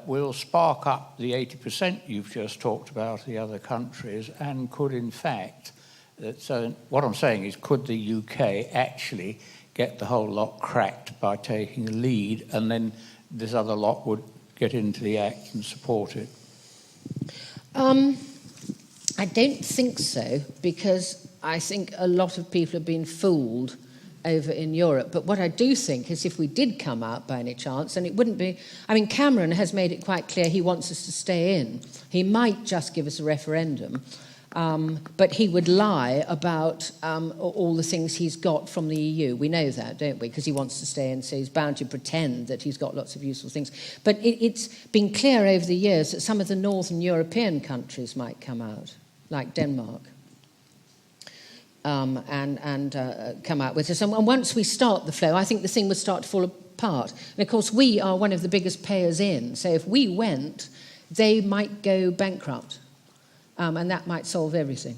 will spark up the 80% you've just talked about, the other countries, and could in fact, so what I'm saying is, could the UK actually get the whole lot cracked by taking a lead, and then this other lot would get into the act and support it? I don't think so, because I think a lot of people have been fooled over in Europe. But what I do think is, if we did come out by any chance, and it wouldn't be... I mean, Cameron has made it quite clear he wants us to stay in. He might just give us a referendum, but he would lie about all the things he's got from the EU. We know that, don't we? Because he wants to stay in, so he's bound to pretend that he's got lots of useful things. But it's been clear over the years that some of the northern European countries might come out, like Denmark, and come out with us. And once we start the flow, I think the thing would start to fall apart. And of course, we are one of the biggest payers in. So if we went, they might go bankrupt. And that might solve everything.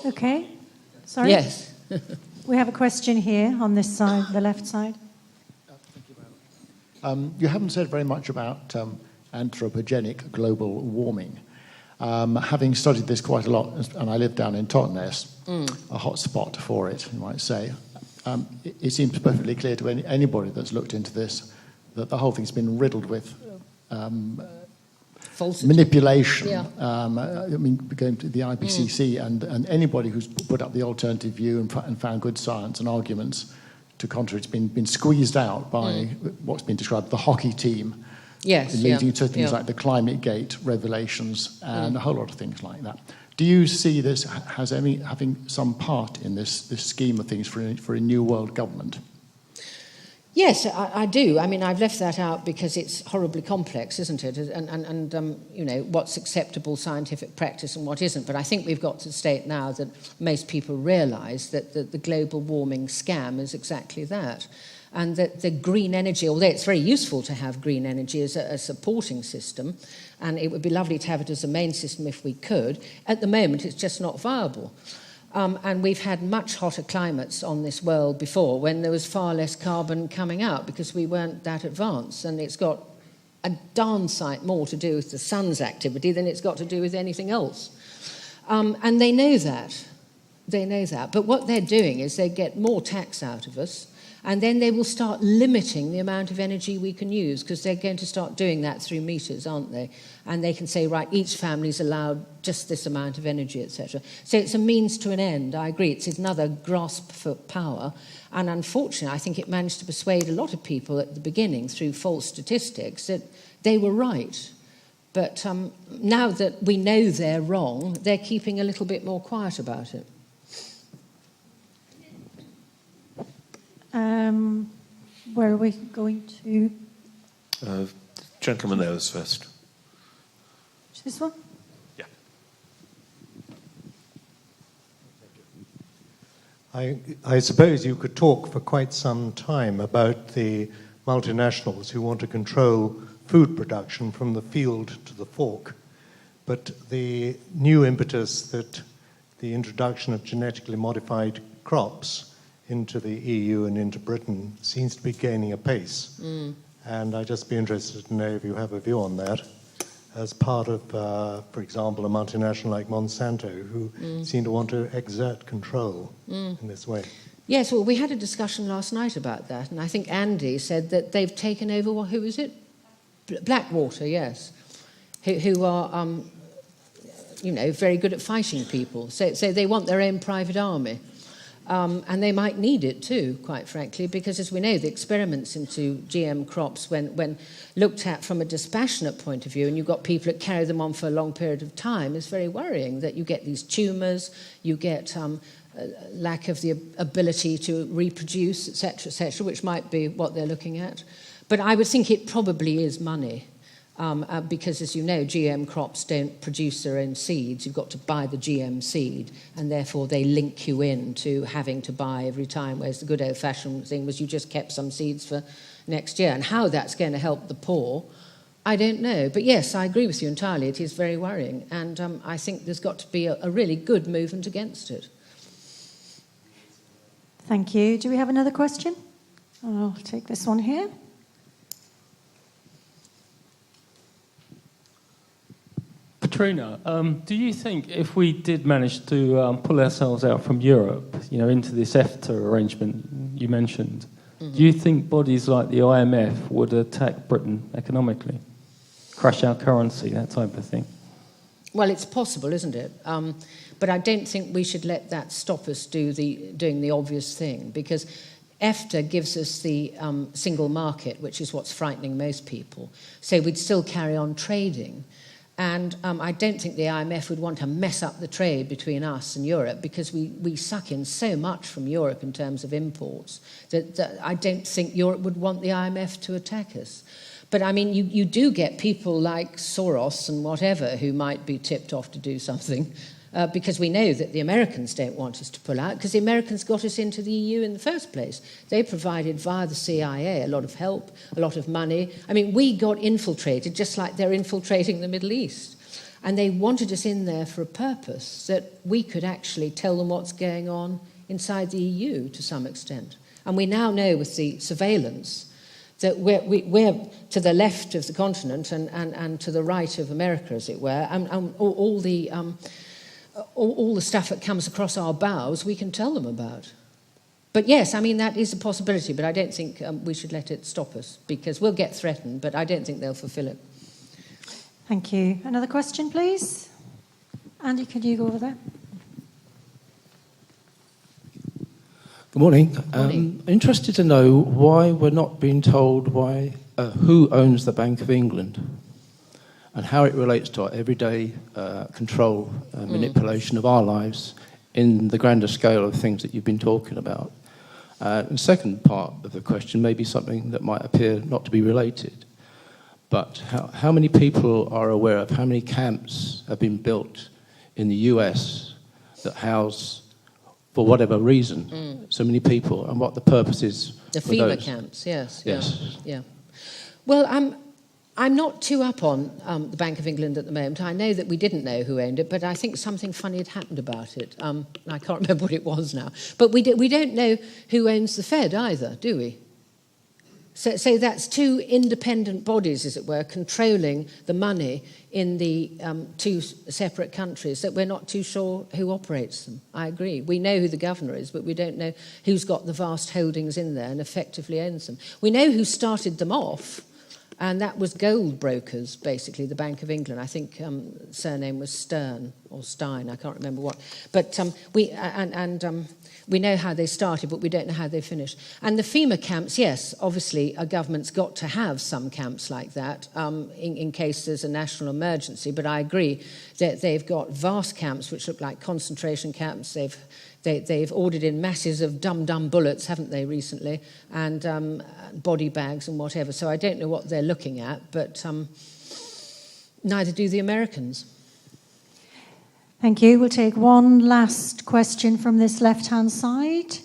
Okay. Sorry? Yes. We have a question here on this side, the left side. You haven't said very much about anthropogenic global warming. Having studied this quite a lot, and I live down in Totnes, a hot spot for it, you might say, it seems perfectly clear to anybody that's looked into this that the whole thing's been riddled with Falsity. manipulation. Yeah. I mean, going to the IPCC and anybody who's put up the alternative view and found good science and arguments to contrary, it's been squeezed out by what's been described the hockey team. Yes, leading to things like the ClimateGate revelations and a whole lot of things like that. Do you see this as having some part in this scheme of things for a new world government? Yes, I do. I mean, I've left that out because it's horribly complex, isn't it? And you know, what's acceptable scientific practice and what isn't. But I think we've got to state now that most people realise that the global warming scam is exactly that. And that the green energy, although it's very useful to have green energy as a supporting system, and it would be lovely to have it as a main system if we could, at the moment it's just not viable. And we've had much hotter climates on this world before when there was far less carbon coming out because we weren't that advanced. And it's got a darn sight more to do with the sun's activity than it's got to do with anything else. And they know that. They know that. But what they're doing is they get more tax out of us, and then they will start limiting the amount of energy we can use, because they're going to start doing that through meters, aren't they? And they can say, right, each family's allowed just this amount of energy, etc. So it's a means to an end. I agree. It's another grasp for power. And unfortunately, I think it managed to persuade a lot of people at the beginning through false statistics that they were right. But now that we know they're wrong, they're keeping a little bit more quiet about it. Where are we going to? Gentleman there was first. This one? Yeah. I suppose you could talk for quite some time about the multinationals who want to control food production from the field to the fork. But the new impetus that the introduction of genetically modified crops into the EU and into Britain seems to be gaining apace. And I'd just be interested to know if you have a view on that as part of, for example, a multinational like Monsanto, who seem to want to exert control in this way. Yes, well, we had a discussion last night about that, and I think Andy said that they've taken over, who is it? Blackwater, yes, who are, you know, very good at fighting people. So they want their own private army. And they might need it too, quite frankly, because as we know, the experiments into GM crops, when looked at from a dispassionate point of view, and you've got people that carry them on for a long period of time, is very worrying that you get these tumours, you get lack of the ability to reproduce, etc., which might be what they're looking at. But I would think it probably is money. Because, as you know, GM crops don't produce their own seeds. You've got to buy the GM seed, and therefore they link you in to having to buy every time, whereas the good old-fashioned thing was you just kept some seeds for next year. And how that's going to help the poor, I don't know. But yes, I agree with you entirely. It is very worrying, and I think there's got to be a really good movement against it. Thank you. Do we have another question? I'll take this one here. Petrina, do you think if we did manage to pull ourselves out from Europe, into this EFTA arrangement you mentioned, do you think bodies like the IMF would attack Britain economically, crash our currency, that type of thing? Well, it's possible, isn't it? But I don't think we should let that stop us doing the obvious thing, because EFTA gives us the single market, which is what's frightening most people. So we'd still carry on trading. And I don't think the IMF would want to mess up the trade between us and Europe, because we suck in so much from Europe in terms of imports that I don't think Europe would want the IMF to attack us. But, I mean, you do get people like Soros and whatever who might be tipped off to do something, because we know that the Americans don't want us to pull out, because the Americans got us into the EU in the first place. They provided, via the CIA, a lot of help, a lot of money. I mean, we got infiltrated just like they're infiltrating the Middle East. And they wanted us in there for a purpose, that we could actually tell them what's going on inside the EU to some extent. And we now know with the surveillance that we're to the left of the continent and to the right of America, as it were, and all the stuff that comes across our bows, we can tell them about. But yes, I mean, that is a possibility, but I don't think we should let it stop us, because we'll get threatened, but I don't think they'll fulfill it. Thank you. Another question, please? Andy, could you go over there? Good morning. Interested to know why we're not being told who owns the Bank of England, and how it relates to our everyday control and manipulation of our lives in the grander scale of things that you've been talking about. The second part of the question may be something that might appear not to be related, but how many people are aware of how many camps have been built in the US that house, for whatever reason, so many people, and what the purpose is the for FEMA those? camps, yes. Yes. Yeah. Well, I'm not too up on the Bank of England at the moment. I know that we didn't know who owned it, but I think something funny had happened about it. I can't remember what it was now. But we don't know who owns the Fed either, do we? So that's two independent bodies, as it were, controlling the money in the two separate countries, that we're not too sure who operates them. I agree. We know who the governor is, but we don't know who's got the vast holdings in there and effectively owns them. We know who started them off, and that was gold brokers, basically, the Bank of England. I think surname was Stern or Stein, I can't remember what. But we know how they started, but we don't know how they finished. And the FEMA camps, yes, obviously a government's got to have some camps like that in case there's a national emergency. But I agree that they've got vast camps which look like concentration camps. They've ordered in masses of dum-dum bullets, haven't they, recently, and body bags and whatever. So I don't know what they're looking at, but neither do the Americans. Thank you. We'll take one last question from this left-hand side.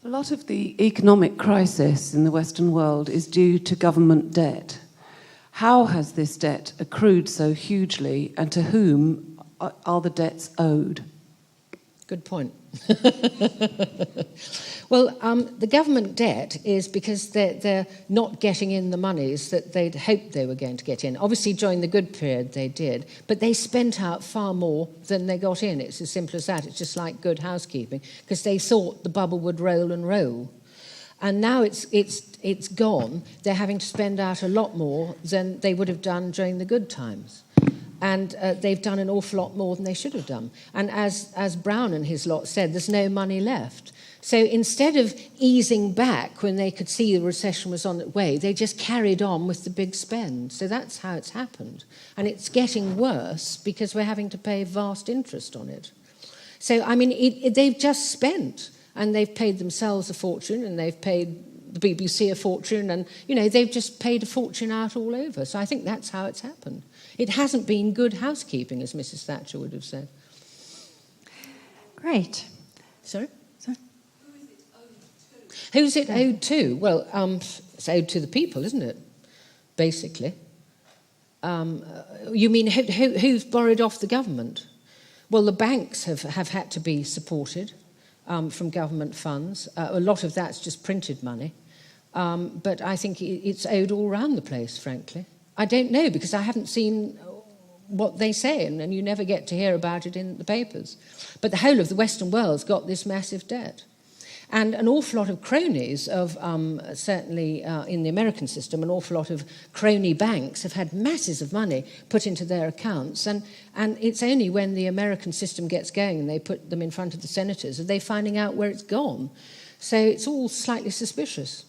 A lot of the economic crisis in the Western world is due to government debt. How has this debt accrued so hugely, and to whom are the debts owed? Good point. Well, the government debt is because they're not getting in the monies that they'd hoped they were going to get in. Obviously, during the good period, they did, but they spent out far more than they got in. It's as simple as that. It's just like good housekeeping, because they thought the bubble would roll and roll. And now it's gone. They're having to spend out a lot more than they would have done during the good times. And they've done an awful lot more than they should have done. And as Brown and his lot said, there's no money left. So instead of easing back when they could see the recession was on its way, they just carried on with the big spend. So that's how it's happened. And it's getting worse because we're having to pay vast interest on it. So, I mean, they've just spent, and they've paid themselves a fortune, and they've paid the BBC a fortune, and, you know, they've just paid a fortune out all over. So I think that's how it's happened. It hasn't been good housekeeping, as Mrs. Thatcher would have said. Great. Sorry? Who's it owed to? Well, it's owed to the people, isn't it? Basically. You mean who's borrowed off the government? Well, the banks have had to be supported from government funds. A lot of that's just printed money. But I think it's owed all around the place, frankly. I don't know, because I haven't seen what they say, and you never get to hear about it in the papers. But the whole of the Western world's got this massive debt. And an awful lot of cronies of, certainly in the American system, an awful lot of crony banks have had masses of money put into their accounts. And it's only when the American system gets going and they put them in front of the senators that they're finding out where it's gone. So it's all slightly suspicious.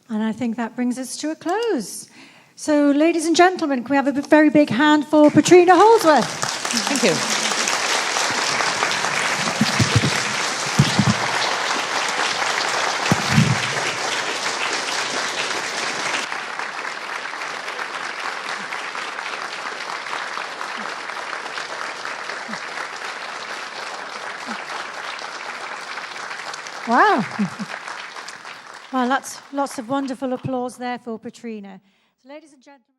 And I think that brings us to a close. So, ladies and gentlemen, can we have a very big hand for Petrina Holdsworth? Thank you. Wow. Well, that's lots of wonderful applause there for Petrina. So, ladies and gentlemen.